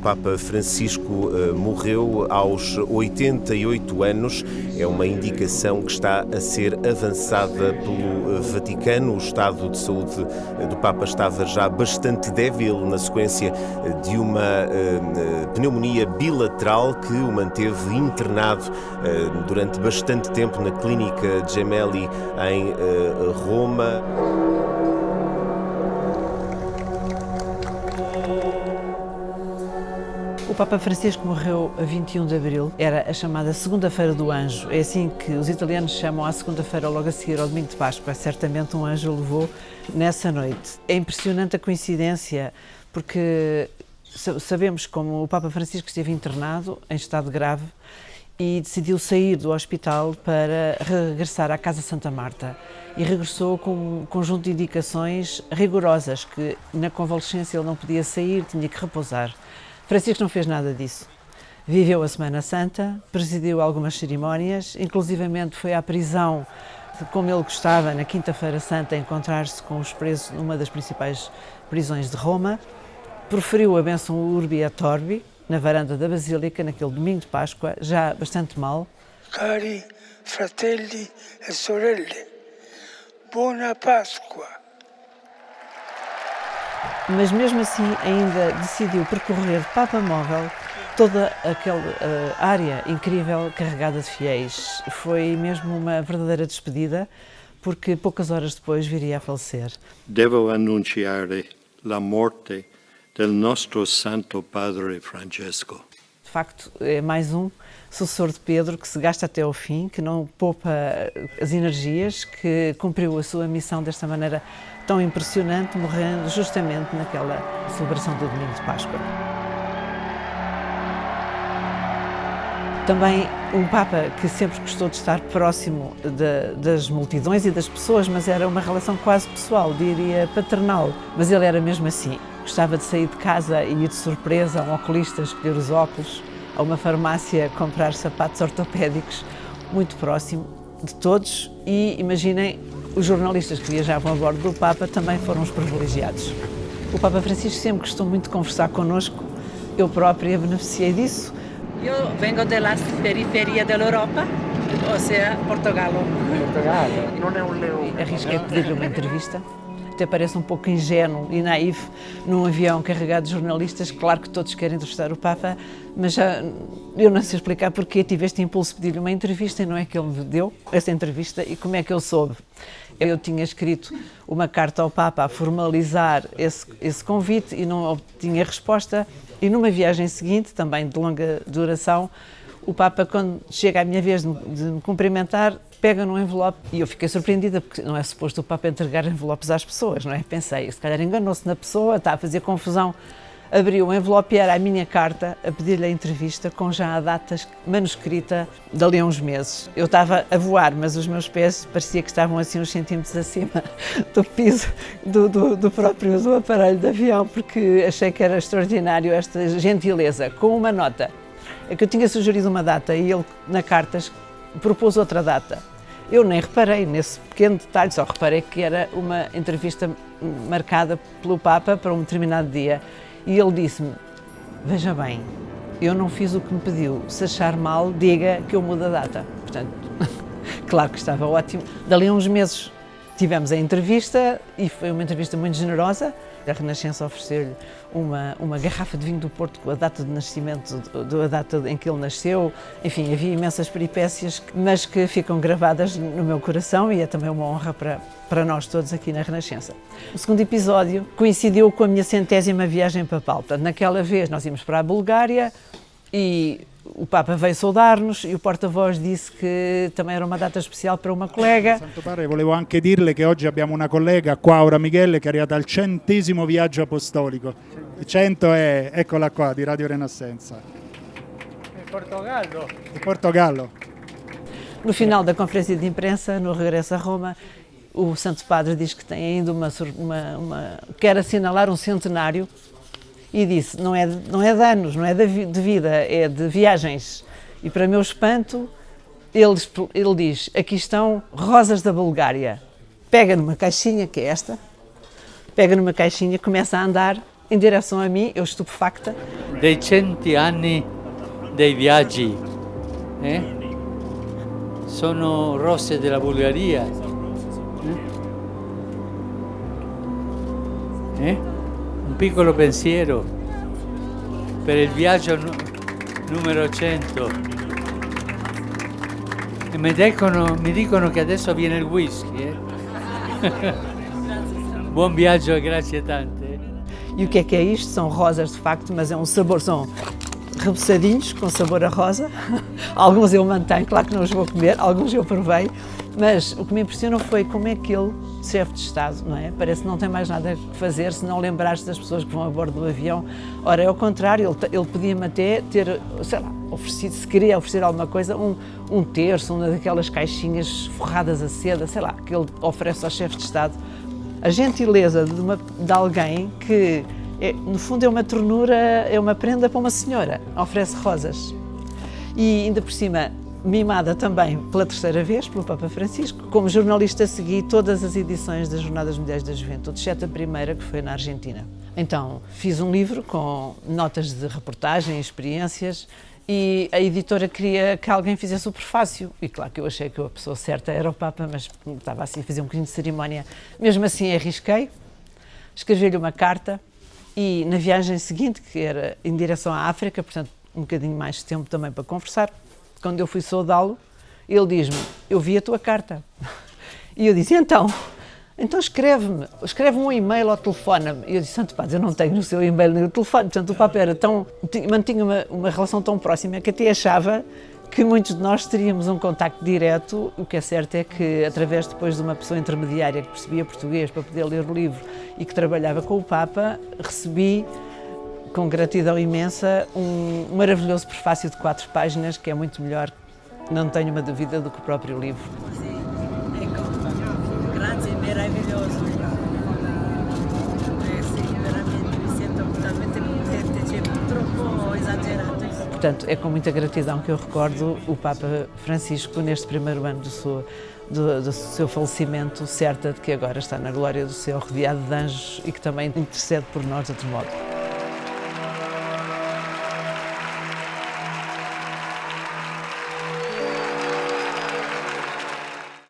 Papa Francisco morreu aos 88 anos. É uma indicação que está a ser avançada pelo Vaticano. O estado de saúde do Papa estava já bastante débil na sequência de uma pneumonia bilateral que o manteve internado durante bastante tempo na clínica Gemelli em Roma. O Papa Francisco morreu a 21 de abril, era a chamada Segunda-feira do Anjo. É assim que os italianos chamam à segunda-feira logo a seguir ao domingo de Páscoa. Certamente um anjo o levou nessa noite. É impressionante a coincidência, porque sabemos como o Papa Francisco esteve internado em estado grave e decidiu sair do hospital para regressar à Casa Santa Marta. E regressou com um conjunto de indicações rigorosas, que na convalescência ele não podia sair, tinha que repousar. Francisco não fez nada disso. Viveu a Semana Santa, presidiu algumas cerimónias, inclusivamente foi à prisão, como ele gostava, na Quinta-feira Santa, encontrar-se com os presos numa das principais prisões de Roma, proferiu a bênção Urbi et Orbi, na varanda da Basílica, naquele domingo de Páscoa, já bastante mal. Cari fratelli e sorelle, buona Páscoa! Mas mesmo assim ainda decidiu percorrer de Papa Móvel toda aquela área incrível carregada de fiéis. Foi mesmo uma verdadeira despedida, porque poucas horas depois viria a falecer. Devo annunciare la morte del nostro Santo Padre Francesco. De facto, é mais um sucessor de Pedro que se gasta até ao fim, que não poupa as energias, que cumpriu a sua missão desta maneira tão impressionante, morrendo justamente naquela celebração do domingo de Páscoa. Também um Papa que sempre gostou de estar próximo das multidões e das pessoas, mas era uma relação quase pessoal, diria paternal. Mas ele era mesmo assim. Gostava de sair de casa e ir de surpresa a um oculista escolher os óculos, a uma farmácia comprar sapatos ortopédicos, muito próximo de todos. E imaginem, os jornalistas que viajavam a bordo do Papa também foram os privilegiados. O Papa Francisco sempre gostou muito de conversar connosco, eu própria beneficiei disso. Eu vengo da periferia da Europa, ou seja, Portugal. Portugal, não é um leão. Arrisquei pedir-lhe uma entrevista. Até parece um pouco ingênuo e naif num avião carregado de jornalistas. Claro que todos querem entrevistar o Papa, mas já eu não sei explicar porque tive este impulso de pedir-lhe uma entrevista e não é que ele me deu essa entrevista e como é que eu soube. Eu tinha escrito uma carta ao Papa a formalizar esse convite e não obtinha resposta. E numa viagem seguinte, também de longa duração, o Papa, quando chega à minha vez de me cumprimentar, pega num envelope e eu fiquei surpreendida, porque não é suposto o Papa entregar envelopes às pessoas, não é? Pensei, se calhar enganou-se na pessoa, está a fazer confusão. Abri o envelope e era a minha carta a pedir-lhe a entrevista com já a data manuscrita dali a uns meses. Eu estava a voar, mas os meus pés parecia que estavam assim uns centímetros acima do piso do próprio aparelho de avião, porque achei que era extraordinário esta gentileza, com uma nota. É que eu tinha sugerido uma data e ele, na carta, propôs outra data. Eu nem reparei nesse pequeno detalhe, só reparei que era uma entrevista marcada pelo Papa para um determinado dia. E ele disse-me, veja bem, eu não fiz o que me pediu, se achar mal, diga que eu mudo a data. Portanto, claro que estava ótimo. Dali a uns meses tivemos a entrevista e foi uma entrevista muito generosa. A Renascença ofereceu-lhe uma garrafa de vinho do Porto com a data de nascimento, a data em que ele nasceu. Enfim, havia imensas peripécias, mas que ficam gravadas no meu coração e é também uma honra para nós todos aqui na Renascença. O segundo episódio coincidiu com a minha 100ª viagem papal. Portanto, naquela vez nós íamos para a Bulgária e o Papa veio saudar-nos e o porta-voz disse che também era uma data especial para uma collega. Santo Padre, volevo anche dirle che oggi abbiamo una collega qua, Aura Michele, che è arrivata al 100° viaggio apostolico. Il 100 è, eccola qua, di Radio Renascenza. Portogallo. Di Portogallo. No final da conferência de imprensa, no regresso a Roma, o Santo Padre diz que tem ainda quer assinalar um centenário. E disse, não é de anos, não é de vida, é de viagens. E para meu espanto, ele diz, aqui estão rosas da Bulgária. Pega numa caixinha, que é esta, começa a andar em direção a mim, eu estupefacta, dei 100 anni dei viaggi. Sono rosse della Bulgaria. Un piccolo pensiero per il viaggio numero 100. E mi dicono che adesso viene il whisky. Buon viaggio e grazie tante. E o que é isto? São rosas de facto, mas é um sabor, são repousadinhos com sabor a rosa. Alguns eu mantenho, claro que não os vou comer, alguns eu provei, mas o que me impressionou foi como é que ele, chefe de Estado, não é? Parece que não tem mais nada que fazer se não lembrar-se das pessoas que vão a bordo do avião. Ora, é ao contrário, ele podia-me até ter, sei lá, oferecido, se queria oferecer alguma coisa, um terço, uma daquelas caixinhas forradas a seda, sei lá, que ele oferece ao chefe de Estado. A gentileza de alguém que, no fundo, é uma ternura, é uma prenda para uma senhora, oferece rosas. E ainda por cima, mimada também pela terceira vez, pelo Papa Francisco. Como jornalista segui todas as edições das Jornadas Mundiais da Juventude, exceto a primeira, que foi na Argentina. Então, fiz um livro com notas de reportagem, experiências, e a editora queria que alguém fizesse o prefácio. E claro que eu achei que a pessoa certa era o Papa, mas estava assim a fazer um bocadinho de cerimónia. Mesmo assim arrisquei, escrevi-lhe uma carta e na viagem seguinte, que era em direção à África, portanto um bocadinho mais de tempo também para conversar, quando eu fui saudá-lo, ele diz-me, eu vi a tua carta. E eu disse, então escreve um e-mail ou telefona-me. E eu disse, Santo Padre, eu não tenho o seu e-mail nem o telefone. Portanto, o Papa mantinha uma relação tão próxima que até achava que muitos de nós teríamos um contacto direto. O que é certo é que, através depois de uma pessoa intermediária que percebia português para poder ler o livro e que trabalhava com o Papa, recebi com gratidão imensa um maravilhoso prefácio de 4 páginas, que é muito melhor, não tenho uma dúvida, do que o próprio livro. Grazie, meraviglioso. Sì, veramente mi sento totalmente contente, cioè troppo esagerato. Portanto, é com muita gratidão que eu recordo o Papa Francisco neste primeiro ano do seu falecimento, certa de que agora está na glória do céu, rodeado de anjos e que também intercede por nós de outro modo.